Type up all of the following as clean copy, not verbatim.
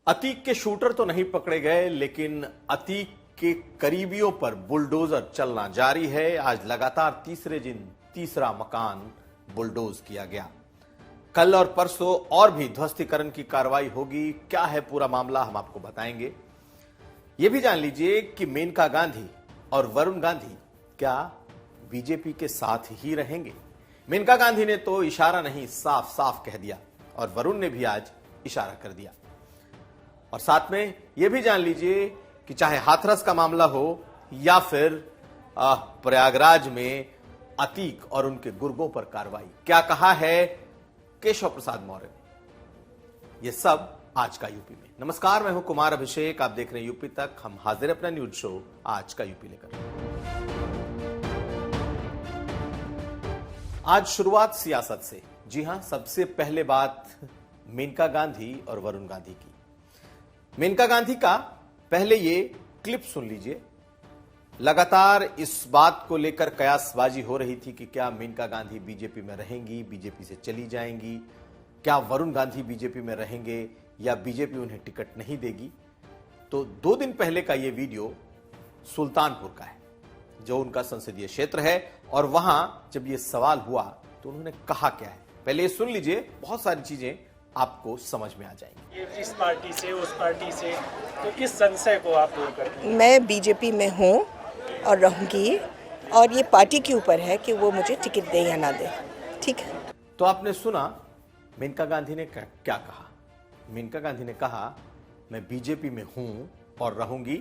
अतीक के शूटर तो नहीं पकड़े गए, लेकिन अतीक के करीबियों पर बुलडोजर चलना जारी है। आज लगातार तीसरे दिन तीसरा मकान बुलडोज किया गया। कल और परसों और भी ध्वस्तीकरण की कार्रवाई होगी। क्या है पूरा मामला, हम आपको बताएंगे। यह भी जान लीजिए कि मेनका गांधी और वरुण गांधी क्या बीजेपी के साथ ही रहेंगे। मेनका गांधी ने तो इशारा नहीं, साफ साफ कह दिया, और वरुण ने भी आज इशारा कर दिया। और साथ में यह भी जान लीजिए कि चाहे हाथरस का मामला हो या फिर प्रयागराज में अतीक और उनके गुर्गों पर कार्रवाई, क्या कहा है केशव प्रसाद मौर्य ने, यह सब आज का यूपी में। नमस्कार, मैं हूं कुमार अभिषेक, आप देख रहे हैं यूपी तक। हम हाजिर अपना न्यूज शो आज का यूपी लेकर। आज शुरुआत सियासत से। जी हां, सबसे पहले बात मेनका गांधी और वरुण गांधी की। मेनका गांधी का पहले ये क्लिप सुन लीजिए। लगातार इस बात को लेकर कयासबाजी हो रही थी कि क्या मेनका गांधी बीजेपी में रहेंगी, बीजेपी से चली जाएंगी, क्या वरुण गांधी बीजेपी में रहेंगे या बीजेपी उन्हें टिकट नहीं देगी। तो 2 दिन पहले का ये वीडियो सुल्तानपुर का है, जो उनका संसदीय क्षेत्र है, और वहां जब ये सवाल हुआ तो उन्होंने कहा क्या है, पहले ये सुन लीजिए। बहुत सारी चीजें आपको समझ में आ जाएंगी। इस पार्टी से उस पार्टी से, तो किस संशय को आप दूर करते हैं? मैं बीजेपी में हूँ और रहूंगी, और ये पार्टी के ऊपर है कि वो मुझे टिकट दे या ना दे। ठीक है। तो आपने सुना मेनका गांधी ने क्या कहा। मेनका गांधी ने कहा, मैं बीजेपी में हूं और रहूंगी,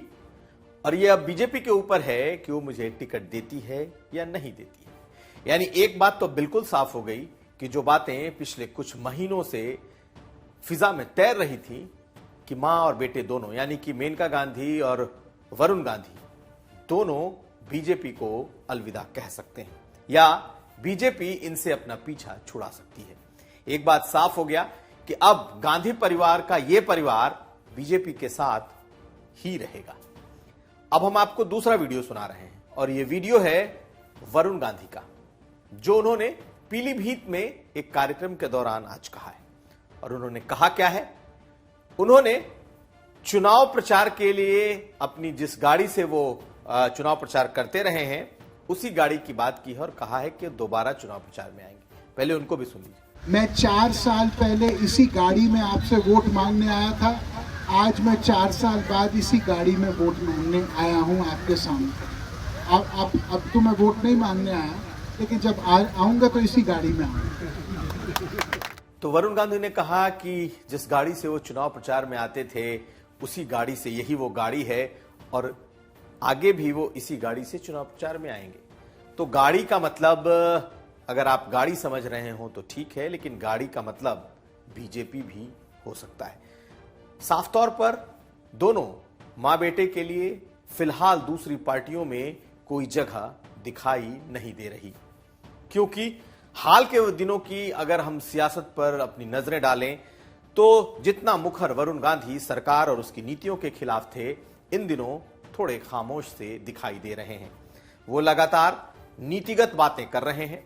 और ये अब बीजेपी के ऊपर है कि वो मुझे टिकट देती है या नहीं देती है। यानी एक बात तो बिल्कुल साफ हो गई कि जो बातें पिछले कुछ महीनों से फिजा में तैर रही थी कि मां और बेटे दोनों, यानी कि मेनका गांधी और वरुण गांधी दोनों बीजेपी को अलविदा कह सकते हैं या बीजेपी इनसे अपना पीछा छुड़ा सकती है। एक बात साफ हो गया कि अब गांधी परिवार का यह परिवार बीजेपी के साथ ही रहेगा। अब हम आपको दूसरा वीडियो सुना रहे हैं, और यह वीडियो है वरुण गांधी का, जो उन्होंने पीलीभीत में एक कार्यक्रम के दौरान आज कहा है। और उन्होंने कहा क्या है, उन्होंने चुनाव प्रचार के लिए अपनी जिस गाड़ी से वो चुनाव प्रचार करते रहे हैं, उसी गाड़ी की बात की है, और कहा है कि दोबारा चुनाव प्रचार में आएंगे। पहले उनको भी सुन लीजिए। मैं 4 साल पहले इसी गाड़ी में आपसे वोट मांगने आया था। आज मैं 4 साल बाद इसी गाड़ी में वोट मांगने आया हूं आपके सामने। अब तो मैं वोट नहीं मांगने आया, लेकिन जब आऊंगा तो इसी गाड़ी में आऊंगा। तो वरुण गांधी ने कहा कि जिस गाड़ी से वो चुनाव प्रचार में आते थे, उसी गाड़ी से यही वो गाड़ी है, और आगे भी वो इसी गाड़ी से चुनाव प्रचार में आएंगे। तो गाड़ी का मतलब, अगर आप गाड़ी समझ रहे हो तो ठीक है, लेकिन गाड़ी का मतलब बीजेपी भी हो सकता है। साफ तौर पर दोनों मां बेटे के लिए फिलहाल दूसरी पार्टियों में कोई जगह दिखाई नहीं दे रही, क्योंकि हाल के दिनों की अगर हम सियासत पर अपनी नजरें डालें तो जितना मुखर वरुण गांधी सरकार और उसकी नीतियों के खिलाफ थे, इन दिनों थोड़े खामोश से दिखाई दे रहे हैं। वो लगातार नीतिगत बातें कर रहे हैं।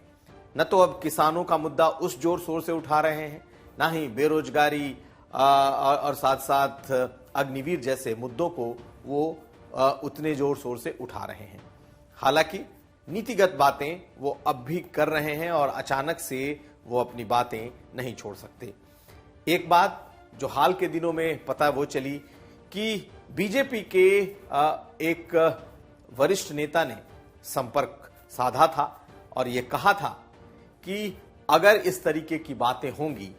न तो अब किसानों का मुद्दा उस जोर शोर से उठा रहे हैं, ना ही बेरोजगारी और साथ साथ अग्निवीर जैसे मुद्दों को वो उतने जोर शोर से उठा रहे हैं। हालांकि नीतिगत बातें वो अब भी कर रहे हैं, और अचानक से वो अपनी बातें नहीं छोड़ सकते। एक बात जो हाल के दिनों में पता वो चली कि बीजेपी के एक वरिष्ठ नेता ने संपर्क साधा था और ये कहा था कि अगर इस तरीके की बातें होंगी,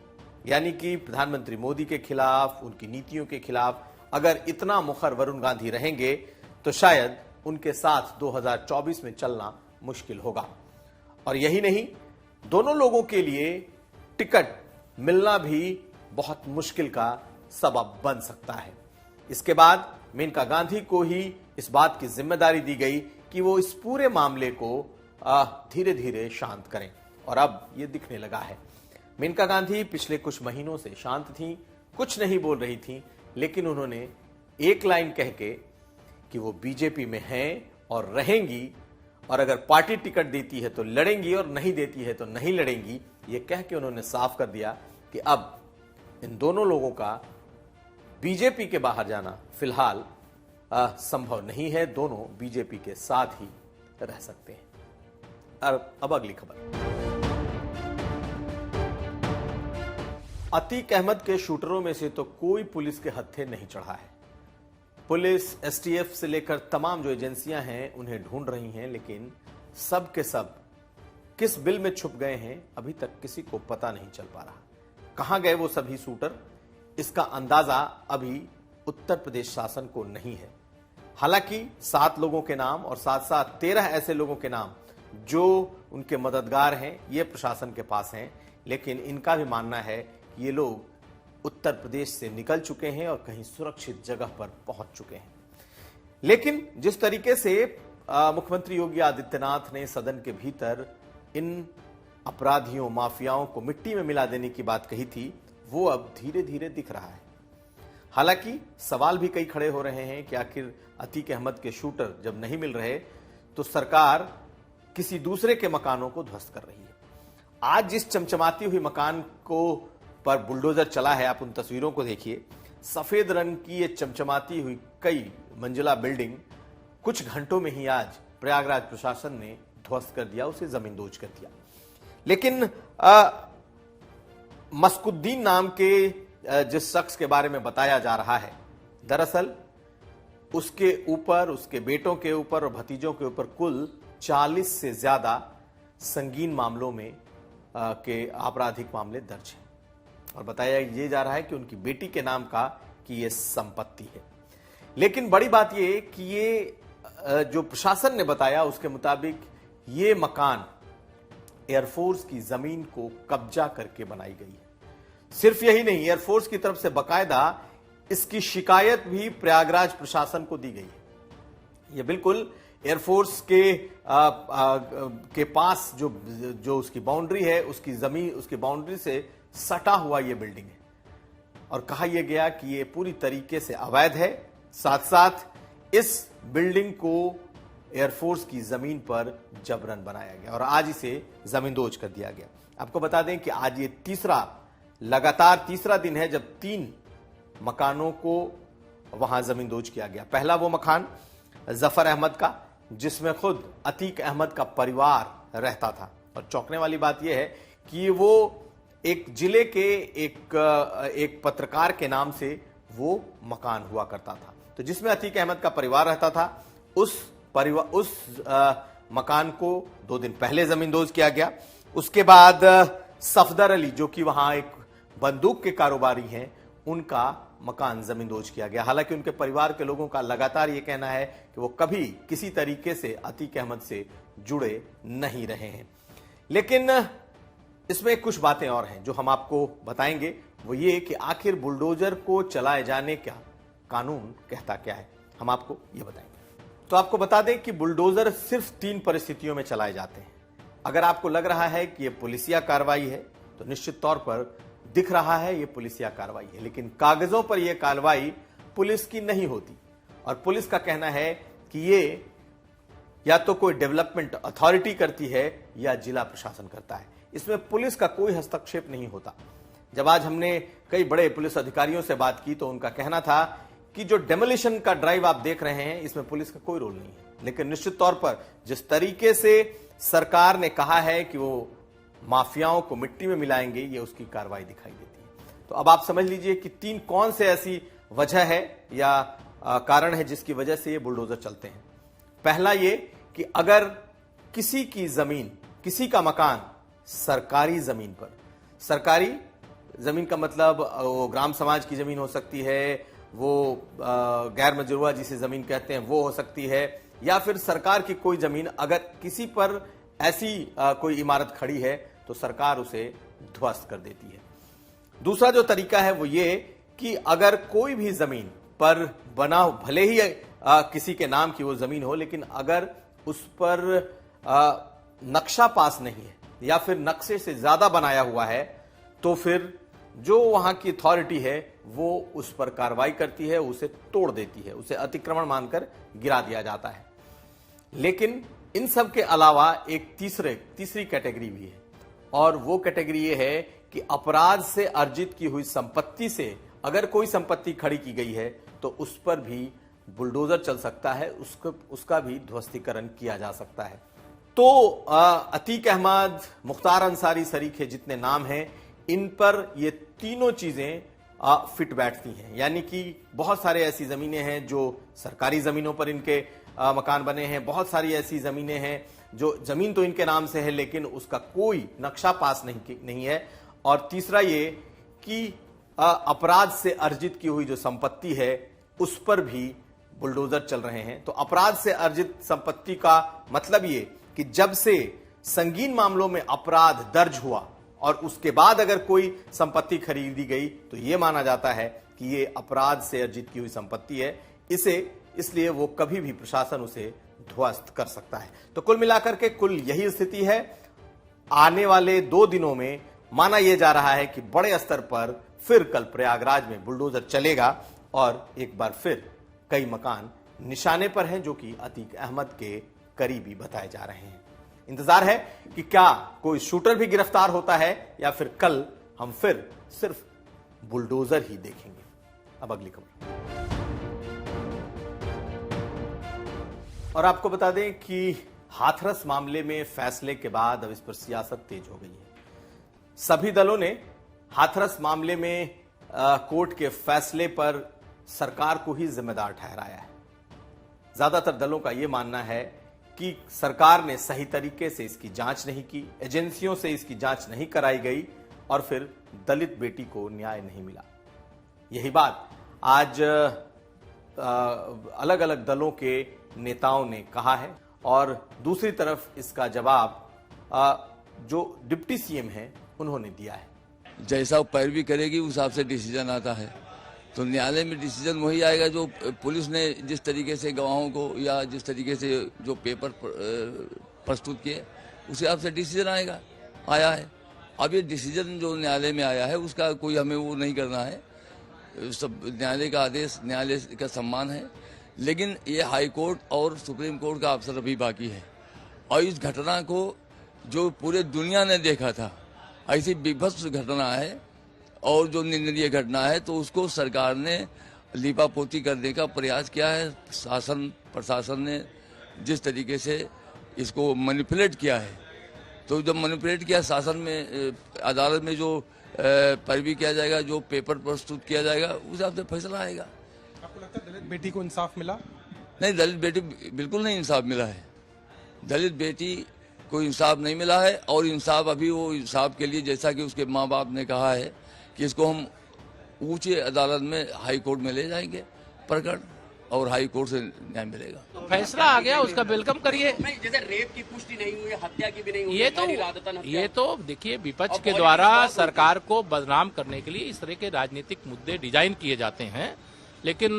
यानी कि प्रधानमंत्री मोदी के खिलाफ, उनकी नीतियों के खिलाफ अगर इतना मुखर वरुण गांधी रहेंगे, तो शायद उनके साथ 2024 में चलना मुश्किल होगा। और यही नहीं, दोनों लोगों के लिए टिकट मिलना भी बहुत मुश्किल का सबब बन सकता है। इसके बाद मेनका गांधी को ही इस बात की जिम्मेदारी दी गई कि वो इस पूरे मामले को धीरे धीरे शांत करें, और अब ये दिखने लगा है। मेनका गांधी पिछले कुछ महीनों से शांत थी, कुछ नहीं बोल रही थी, लेकिन उन्होंने एक लाइन कह के कि वो बीजेपी में हैं और रहेंगी, और अगर पार्टी टिकट देती है तो लड़ेंगी और नहीं देती है तो नहीं लड़ेंगी, ये कह के उन्होंने साफ कर दिया कि अब इन दोनों लोगों का बीजेपी के बाहर जाना फिलहाल संभव नहीं है। दोनों बीजेपी के साथ ही रह सकते हैं। अब अगली खबर। अतीक अहमद के शूटरों में से तो कोई पुलिस के हत्थे नहीं चढ़ा है। पुलिस, एसटीएफ से लेकर तमाम जो एजेंसियां हैं उन्हें ढूंढ रही हैं, लेकिन सब के सब किस बिल में छुप गए हैं अभी तक किसी को पता नहीं चल पा रहा। कहां गए वो सभी शूटर, इसका अंदाजा अभी उत्तर प्रदेश शासन को नहीं है। हालांकि 7 लोगों के नाम और साथ साथ 13 ऐसे लोगों के नाम जो उनके मददगार हैं, ये प्रशासन के पास हैं, लेकिन इनका भी मानना है कि ये लोग उत्तर प्रदेश से निकल चुके हैं और कहीं सुरक्षित जगह पर पहुंच चुके हैं। लेकिन जिस तरीके से मुख्यमंत्री योगी आदित्यनाथ ने सदन के भीतर इन अपराधियों, माफियाओं को मिट्टी में मिला देने की बात कही थी, वो अब धीरे धीरे दिख रहा है। हालांकि सवाल भी कई खड़े हो रहे हैं कि आखिर अतीक अहमद के शूटर जब नहीं मिल रहे तो सरकार किसी दूसरे के मकानों को ध्वस्त कर रही है। आज जिस चमचमाती हुई मकान को पर बुलडोजर चला है, आप उन तस्वीरों को देखिए। सफेद रंग की ये चमचमाती हुई कई मंजिला बिल्डिंग कुछ घंटों में ही आज प्रयागराज प्रशासन ने ध्वस्त कर दिया, उसे जमींदोज कर दिया। लेकिन मस्कुद्दीन नाम के जिस शख्स के बारे में बताया जा रहा है, दरअसल उसके ऊपर, उसके बेटों के ऊपर और भतीजों के ऊपर कुल 40 से ज्यादा संगीन मामलों में के आपराधिक मामले दर्ज हैं और बताया ये जा रहा है कि उनकी बेटी के नाम का कि ये संपत्ति है। लेकिन बड़ी बात ये कि ये जो प्रशासन ने बताया उसके मुताबिक ये मकान एयरफोर्स की जमीन को कब्जा करके बनाई गई है। सिर्फ यही नहीं, एयरफोर्स की तरफ से बकायदा इसकी शिकायत भी प्रयागराज प्रशासन को दी गई है। ये बिल्कुल एयरफोर्स के पास जो उसकी बाउंड्री है, उसकी जमीन, उसकी बाउंड्री से सटा हुआ ये बिल्डिंग है और कहा यह गया कि ये पूरी तरीके से अवैध है। साथ साथ इस बिल्डिंग को एयरफोर्स की जमीन पर जबरन बनाया गया और आज इसे जमींदोज कर दिया गया। आपको बता दें कि आज ये लगातार तीसरा दिन है जब 3 मकानों को वहां जमींदोज किया गया। पहला वो मकान जफर अहमद का, जिसमें खुद अतीक अहमद का परिवार रहता था और चौंकने वाली बात यह है कि वो एक जिले के एक पत्रकार के नाम से वो मकान हुआ करता था, तो जिसमें अतीक अहमद का परिवार रहता था। उस मकान को 2 दिन पहले जमींदोज किया गया। उसके बाद सफदर अली, जो कि वहां एक बंदूक के कारोबारी हैं, उनका मकान जमींदोज किया गया। हालांकि उनके परिवार के लोगों का लगातार यह कहना है कि वो कभी किसी तरीके से अतीक अहमद से जुड़े नहीं रहे हैं। लेकिन इसमें कुछ बातें और हैं जो हम आपको बताएंगे। वो ये कि आखिर बुलडोजर को चलाए जाने का कानून कहता क्या है, हम आपको ये बताएंगे। तो आपको बता दें कि बुलडोजर सिर्फ 3 परिस्थितियों में चलाए जाते हैं। अगर आपको लग रहा है कि यह पुलिसिया कार्रवाई है तो निश्चित तौर पर दिख रहा है ये पुलिसिया कार्रवाई है, लेकिन कागजों पर यह कार्रवाई पुलिस की नहीं होती और पुलिस का कहना है कि ये या तो कोई डेवलपमेंट अथॉरिटी करती है या जिला प्रशासन करता है। इसमें पुलिस का कोई हस्तक्षेप नहीं होता। जब आज हमने कई बड़े पुलिस अधिकारियों से बात की तो उनका कहना था कि जो डेमोलिशन का ड्राइव आप देख रहे हैं इसमें पुलिस का कोई रोल नहीं है, लेकिन निश्चित तौर पर जिस तरीके से सरकार ने कहा है कि वो माफियाओं को मिट्टी में मिलाएंगे, ये उसकी कार्रवाई दिखाई देती है। तो अब आप समझ लीजिए कि 3 कौन से ऐसी वजह है या कारण है जिसकी वजह से ये बुलडोजर चलते हैं। पहला ये कि अगर किसी की जमीन, किसी का मकान सरकारी जमीन पर, सरकारी जमीन का मतलब वो ग्राम समाज की जमीन हो सकती है, वो गैर मजरूआ जिसे जमीन कहते हैं वो हो सकती है, या फिर सरकार की कोई जमीन अगर किसी पर ऐसी कोई इमारत खड़ी है तो सरकार उसे ध्वस्त कर देती है। दूसरा जो तरीका है वो ये कि अगर कोई भी जमीन पर बना, भले ही किसी के नाम की वो जमीन हो, लेकिन अगर उस पर नक्शा पास नहीं है या फिर नक्शे से ज्यादा बनाया हुआ है तो फिर जो वहां की अथॉरिटी है वो उस पर कार्रवाई करती है, उसे तोड़ देती है, उसे अतिक्रमण मानकर गिरा दिया जाता है। लेकिन इन सब के अलावा एक तीसरी कैटेगरी भी है और वो कैटेगरी ये है कि अपराध से अर्जित की हुई संपत्ति से अगर कोई संपत्ति खड़ी की गई है तो उस पर भी बुलडोजर चल सकता है, उसका भी ध्वस्तीकरण किया जा सकता है। तो अतीक अहमद, मुख्तार अंसारी सरीखे जितने नाम हैं, इन पर ये तीनों चीजें फिट बैठती हैं। यानी कि बहुत सारे ऐसी जमीनें हैं जो सरकारी जमीनों पर इनके मकान बने हैं, बहुत सारी ऐसी जमीनें हैं जो जमीन तो इनके नाम से है लेकिन उसका कोई नक्शा पास नहीं है। और तीसरा ये कि अपराध से अर्जित की हुई जो संपत्ति है उस पर भी बुलडोजर चल रहे हैं। तो अपराध से अर्जित संपत्ति का मतलब ये कि जब से संगीन मामलों में अपराध दर्ज हुआ और उसके बाद अगर कोई संपत्ति खरीदी गई तो यह माना जाता है कि ये अपराध से अर्जित की हुई संपत्ति है, इसलिए वो कभी भी प्रशासन उसे ध्वस्त कर सकता है। तो कुल मिलाकर के कुल यही स्थिति है। आने वाले 2 दिनों में माना यह जा रहा है कि बड़े स्तर पर फिर कल प्रयागराज में बुलडोजर चलेगा और एक बार फिर कई मकान निशाने पर हैं जो कि अतीक अहमद के करीबी बताए जा रहे हैं। इंतजार है कि क्या कोई शूटर भी गिरफ्तार होता है या फिर कल हम फिर सिर्फ बुलडोजर ही देखेंगे। अब अगली खबर। और आपको बता दें कि हाथरस मामले में फैसले के बाद अब इस पर सियासत तेज हो गई है। सभी दलों ने हाथरस मामले में कोर्ट के फैसले पर सरकार को ही जिम्मेदार ठहराया है। ज्यादातर दलों का यह मानना है कि सरकार ने सही तरीके से इसकी जांच नहीं की, एजेंसियों से इसकी जांच नहीं कराई गई और फिर दलित बेटी को न्याय नहीं मिला। यही बात आज अलग अलग दलों के नेताओं ने कहा है और दूसरी तरफ इसका जवाब जो डिप्टी सीएम हैं उन्होंने दिया है। जैसा पैरवी करेगी उस हिसाब से डिसीजन आता है, तो न्यायालय में डिसीजन वही आएगा जो पुलिस ने जिस तरीके से गवाहों को या जिस तरीके से जो पेपर प्रस्तुत किए उस हिसाब से डिसीजन आया है। अब ये डिसीजन जो न्यायालय में आया है उसका कोई हमें वो नहीं करना है, सब न्यायालय का आदेश, न्यायालय का सम्मान है। लेकिन ये हाई कोर्ट और सुप्रीम कोर्ट का अवसर अभी बाकी है और इस घटना को जो पूरे दुनिया ने देखा था, ऐसी विभत्स घटना है और जो निंदनीय घटना है, तो उसको सरकार ने लीपापोती करने का प्रयास किया है। शासन प्रशासन ने जिस तरीके से इसको मैनिपुलेट किया है, तो जब मैनिपुलेट किया शासन में, अदालत में जो पैरवी किया जाएगा, जो पेपर प्रस्तुत किया जाएगा उस हिसाब से फैसला आएगा। आपको लगता है दलित बेटी को इंसाफ मिला? नहीं, दलित बेटी बिल्कुल नहीं इंसाफ मिला है। दलित बेटी को इंसाफ नहीं मिला है और इंसाफ अभी वो इंसाफ के लिए, जैसा कि उसके माँ बाप ने कहा है कि इसको हम ऊंचे अदालत में, हाई कोर्ट में ले जाएंगे प्रकरण और हाई कोर्ट से न्याय मिलेगा। तो फैसला आ गया, उसका वेलकम करिए। जैसे रेप की पुष्टि नहीं हुई, हत्या की भी नहीं हुई, ये तो देखिए विपक्ष के द्वारा सरकार को बदनाम करने के लिए इस तरह के राजनीतिक मुद्दे डिजाइन किए जाते हैं, लेकिन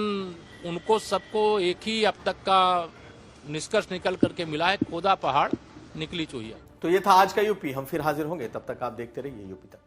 उनको सबको एक ही अब तक का निष्कर्ष निकल करके मिला है, खोदा पहाड़ निकली चूहिया। तो ये था आज का यूपी। हम फिर हाजिर होंगे, तब तक आप देखते रहिए यूपी तक।